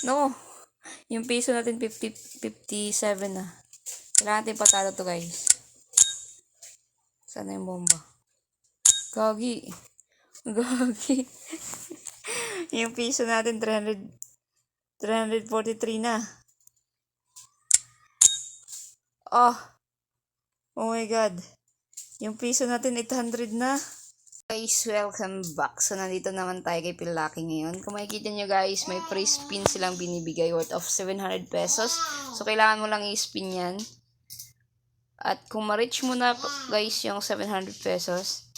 No. Yung piso natin 57 na. Kailangan natin patalo to, guys. Sana yung bomba? Gagi. Gagi. Yung piso natin 343 na. Oh. Oh my god. Yung piso natin 800 na. Guys, welcome back. So, nandito naman tayo kay Pilaki ngayon. Kung makikita nyo guys, may free spin silang binibigay worth of 700 pesos. So, kailangan mo lang i-spin yan. At kung ma-reach mo na guys yung 700 pesos,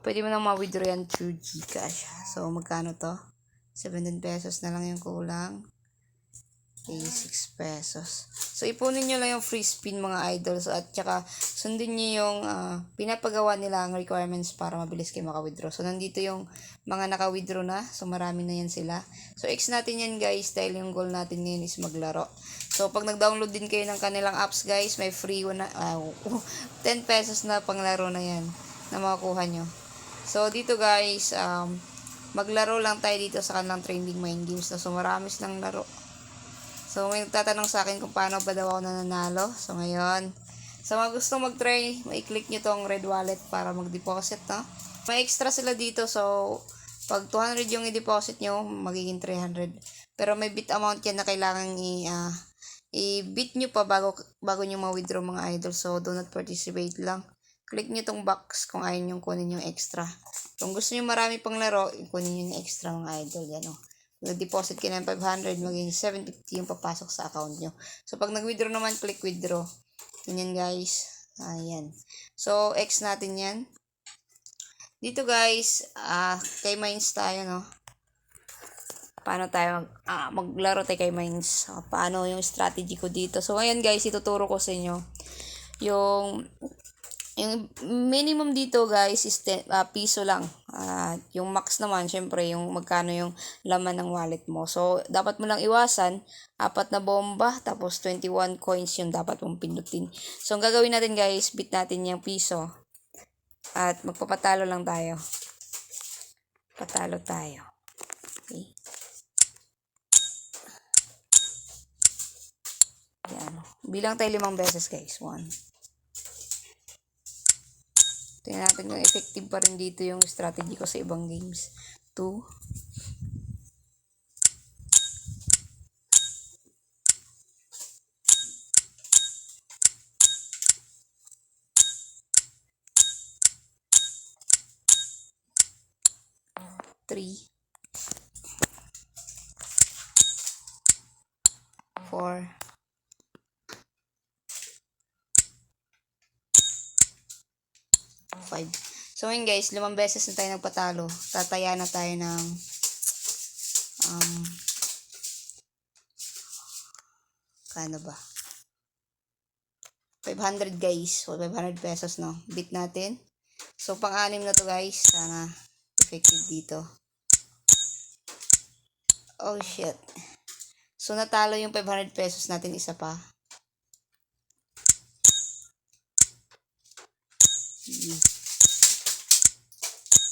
pwede mo na ma-withdraw yan through Gcash. So, magkano to? 17 pesos na lang yung kulang. 86 pesos. So, ipunin nyo lang yung free spin mga idols at saka sundin nyo yung pinapagawa nila ang requirements para mabilis kayo maka-withdraw. So, nandito yung mga naka-withdraw na. So, marami na yan sila. So, X natin yan guys dahil yung goal natin ngayon is maglaro. So, pag nag-download din kayo ng kanilang apps guys, may free 10 pesos na panglaro na yan na makakuha nyo. So, dito guys, maglaro lang tayo dito sa kanilang trending mind games. So, marami silang laro. So, may nagtatanong sa akin kung paano ba daw ako nananalo. So, ngayon, sa mga gusto mag-try, may-click nyo tong red wallet para mag-deposit, no? May extra sila dito. So, pag 200 yung i-deposit nyo, magiging 300. Pero may bit amount yan na kailangan i-bit nyo pa bago nyo ma-withdraw mga idol. So, do not participate lang. Click nyo tong box kung ayaw nyo kunin yung extra. Kung gusto nyo marami pang laro, kunin nyo yung extra mga idol. Yan, o. Nag-deposit ka ng 500, maging 750 yung papasok sa account nyo. So, pag nag-withdraw naman, click withdraw. Ganyan, guys. Ayan. So, X natin yan. Dito, guys, kay Mines tayo, no? Paano tayo maglaro tayo kay Mines? Paano yung strategy ko dito? So, ngayon, guys, ituturo ko sa inyo yung minimum dito guys is piso lang. Yung max naman syempre yung magkano yung laman ng wallet mo. So dapat mo lang iwasan 4 na bomba tapos 21 coins yung dapat mong pindutin. So ang gagawin natin guys, bit natin yung piso. At magpapatalo lang tayo. Patalo tayo. Okay. Yan. Bilang tayo 5 beses guys. 1. Tingnan natin kung effective pa rin dito yung strategy ko sa ibang games. 2. 3. 4. 5. So ngayon guys, 5 beses na tayo nagpatalo. Tataya na tayo ng kano ba? 500 guys. So 500 pesos no. Bit natin. So pang-anim na to guys. Sana effective dito. Oh shit. So natalo yung 500 pesos natin isa pa.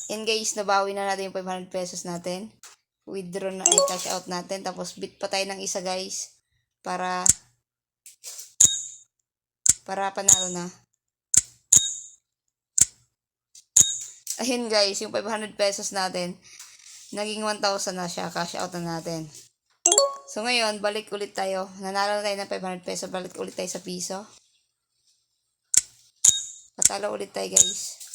Yan guys, nabawi na natin yung 500 pesos natin. Withdraw na, cash out natin. Tapos bit pa tayo ng isa guys. Para panalo na. Ayun guys, yung 500 pesos natin, naging 1,000 na siya. Cash out na natin. So ngayon, balik ulit tayo. Nanalo na tayo ng 500 pesos. Balik ulit tayo sa piso. Patalo ulit tayo guys.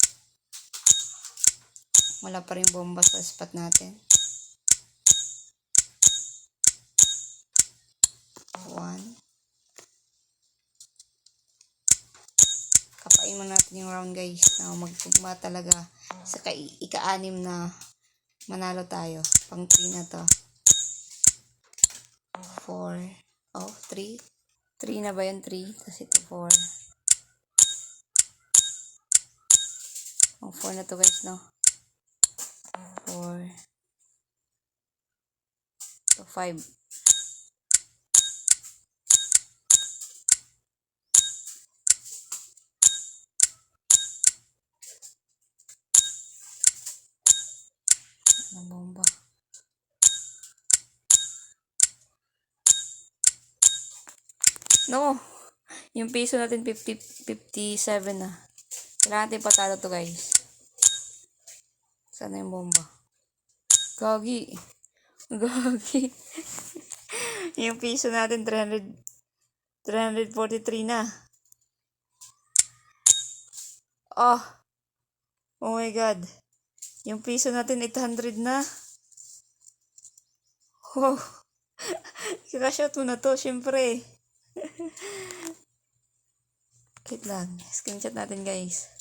Wala pa rin bomba sa spot natin. 1. Kapain mo natin yung round guys. Magtugma talaga sa ika-6 na manalo tayo. Pang 3 na to. 4. Oh, 3. 3 na ba yun? 3. Tapos ito 4. Pang 4 na to guys, no? 4. Ito 5. Ano bomba? No. Yung piso natin 57 na. Kailangan natin patalo to, guys. Sana yung bomba? Gagi. Gagi. Yung piso natin 343 na. Oh. Oh my God. Yung piso natin 800 na. Wow. Kaka-shot mo na to, syempre. Wait lang. Screenshot natin, guys.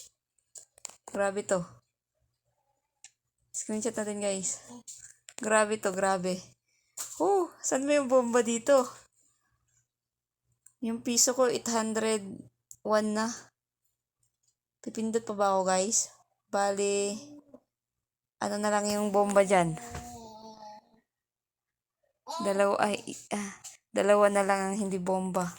Grabe to. Screenshot natin, guys. Grabe to, grabe. Oh, saan ba yung bomba dito? Yung piso ko, 801 na. Pipindot pa ba ako, guys? Bali, ano na lang yung bomba dyan? Dalawa na lang ang hindi bomba.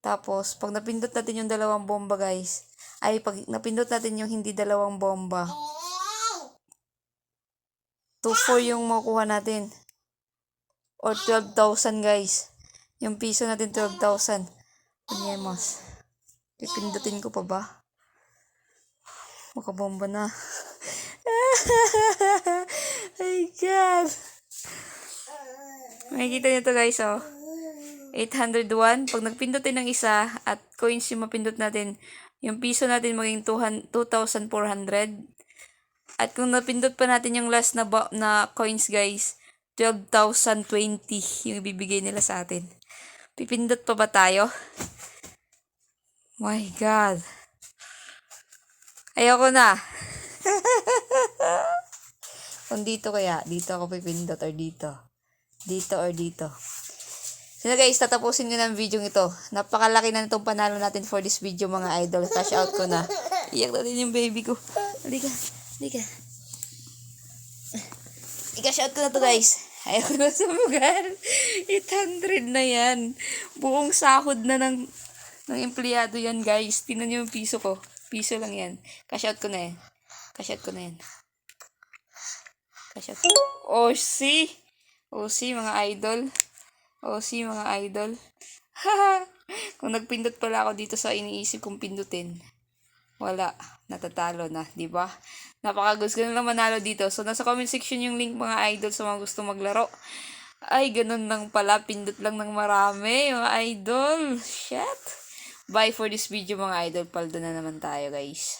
Tapos, pag napindot natin yung dalawang bomba, guys, pag napindot natin yung hindi dalawang bomba, 2-4 yung makukuha natin. Or 12,000, guys. Yung piso natin, 12,000. Panyemos. Pipindutin ko pa ba? Makabomba na. Ay, God. Makikita nyo to, guys, oh. 801. Pag nagpindot tayo ng isa at coins yung mapindot natin, yung piso natin maging 2,400. At kung napindot pa natin yung last na coins, guys, 12,020 yung ibibigay nila sa atin. Pipindot pa ba tayo? My God. Ayoko na. Kung dito kaya, dito ako pipindot or dito. Dito or dito. So guys, tatapusin ko na ang video ito. Napakalaki na itong panalo natin for this video, mga idol. Cash out ko na. Iyak na din yung baby ko. Halika. Halika. I-cash out ko na to, guys. Ayaw ko na sumugal. 800 na yan. Buong sahod na ng empleyado yan, guys. Tingnan nyo yung piso ko. Piso lang yan. Cash out ko na yan. Cash out ko na yan. Cash out. Oh, see? Oh, see, mga idol. Oh, see, mga idol. Kung nagpindot pala ako dito sa iniisip kong pindutin, wala, natatalo na, di ba? Napakagusto na lang manalo dito. So, nasa comment section yung link, mga idol, sa mga gusto maglaro. Ay, ganun lang pala. Pindot lang ng marami, mga idol. Shit. Bye for this video, mga idol. Paldo na naman tayo, guys.